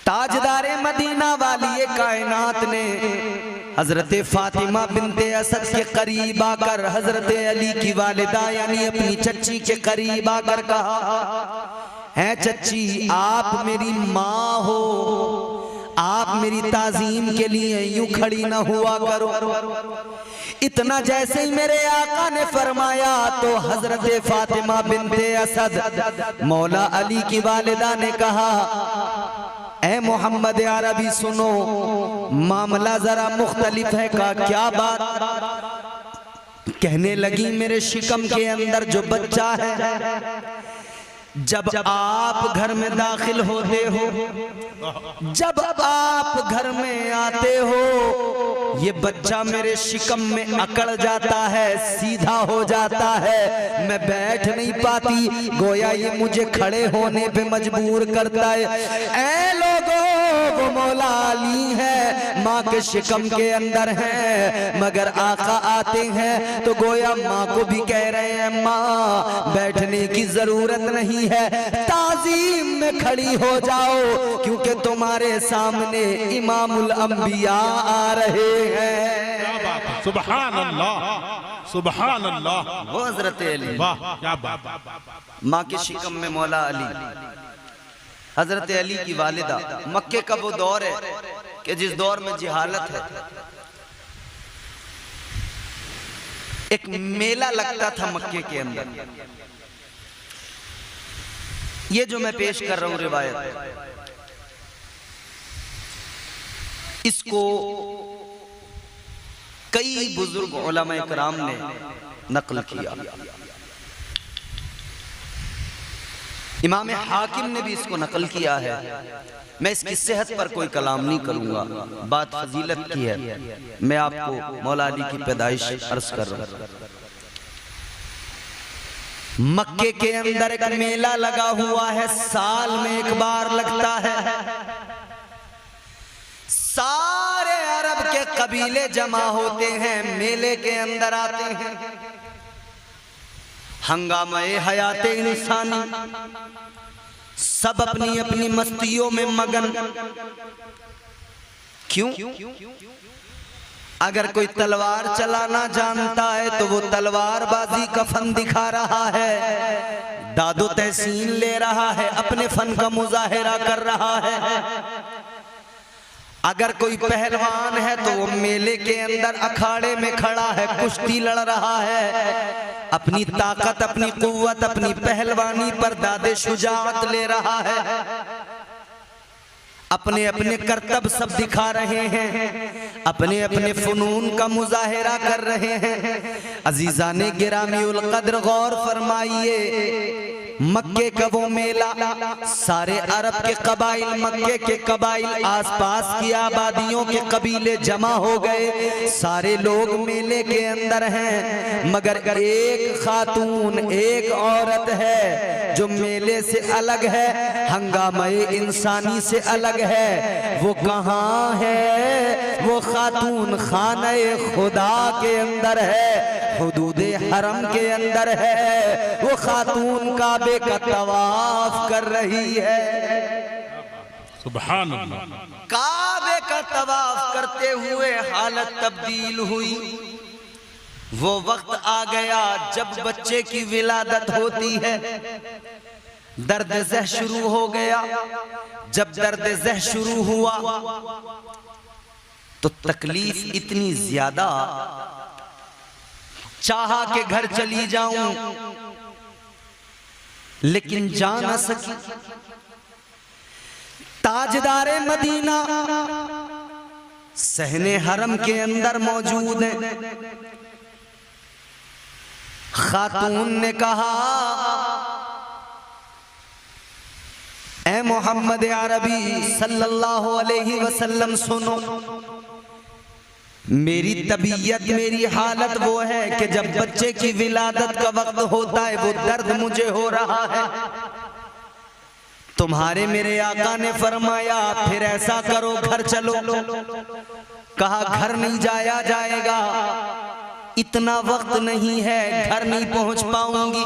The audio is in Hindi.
ताजदारे मदीना वाली कायनात ने हजरत फातिमा बिनते असद के करीब आकर हजरत अली की वालिदा यानी अपनी चच्ची के करीब आकर कहा, है चच्ची आप मेरी माँ हो, आप मेरी ताजीम के लिए यूं खड़ी न हुआ करो। इतना जैसे ही मेरे आका ने फरमाया तो हजरत फातिमा बिनते असद मौला अली की वालिदा ने कहा, ए मोहम्मद अरबी सुनो, मामला जरा मुख्तलिफ है। का क्या बात? कहने लगी मेरे शिकम के अंदर जो बच्चा है, जब आप घर में दाखिल होते हो, जब आप घर में आते हो, ये बच्चा मेरे शिकम में अकड़ जाता है, सीधा हो जाता है, मैं बैठ नहीं पाती, गोया ये मुझे खड़े होने पे मजबूर करता है। ऐ लोगों, वो मौला अली है, माँ के शिकम के अंदर है, मगर आका आते हैं तो गोया माँ को भी कह रहे हैं माँ बैठने की जरूरत नहीं है, ताजीम में खड़ी हो जाओ, क्योंकि तुम्हारे सामने इमामुल अंबिया आ रहे हैं। सुभान अल्लाह, सुभान अल्लाह। वो हजरत अली, वाह क्या बात। माँ के शिकम में मौला अली, हजरत अली की वालिदा। मक्के का वो दौर है कि जिस दौर में जिहालत है, एक मेला लगता था मक्के के अंदर। ये जो मैं पेश कर रहा हूं रिवायत, इसको कई बुजुर्ग उलमा इकराम ने नकल किया। इमाम हाकिम ने भी इसको नकल किया है। मैं इसकी सेहत पर कोई कलाम नहीं करूंगा, बात फजीलत की है। मैं आपको मौला अली की पैदाइश अर्ज कर रहा हूं। मक्के के अंदर एक मेला लगा हुआ है, साल में एक बार लगता है। सारे अरब के कबीले जमा होते हैं, मेले के अंदर आते हैं। हंगामे हयाते इंसानी, सब अपनी अपनी मस्तियों में मगन। क्यों? अगर कोई तलवार चलाना जानता है तो वो तलवारबाजी का फन दिखा रहा है, दादो तहसीन ले रहा है, अपने फन का मुजाहिरा कर रहा है। अगर कोई पहलवान है तो वो मेले के अंदर अखाड़े में खड़ा है, कुश्ती लड़ रहा है, अपनी ताकत, अपनी कुव्वत, अपनी पहलवानी पर दादे शुजाअत ले रहा है, अपने अपने करतब सब दिखा रहे हैं, अपने अपने फनून का मुजाहिरा कर रहे हैं। अजीजाने गिरामी उल कद्र गौर फरमाइए, मक्के का वो मेला, सारे अरब के कबाइल, मक्के के कबाइल, आसपास की आबादियों के कबीले जमा हो गए। सारे लोग मेले के अंदर हैं, मगर एक खातून, एक औरत है जो मेले से अलग है, हंगामे इंसानी से अलग है। वो कहाँ है? वो खातून खाने खुदा के अंदर है, हुदूदे हरम के अंदर है। वो खातून काबे का तवाफ कर रही है। सुभान अल्लाह। काबे का तवाफ करते हुए हालत तब्दील हुई। वो वक्त आ गया जब बच्चे की विलादत होती है, दर्द ज़ह शुरू हो गया। जब दर्द ज़ह शुरू हुआ तो तकलीफ इतनी ज्यादा, चाहा के घर चली जाऊं लेकिन जा न सकी। ताजदारे मदीना सहने हरम के अंदर मौजूद है। खातून ने कहा, ए मोहम्मद अरबी सल्लल्लाहु अलैहि वसल्लम सुनो, मेरी तबीयत, मेरी हालत वो है कि जब बच्चे की विलादत का वक्त होता है वो दर्द मुझे हो रहा है। तुम्हारे मेरे आका ने फरमाया फिर ऐसा करो घर चलो। कहा घर नहीं जाया जाएगा, इतना वक्त नहीं है, घर नहीं पहुंच पाऊंगी।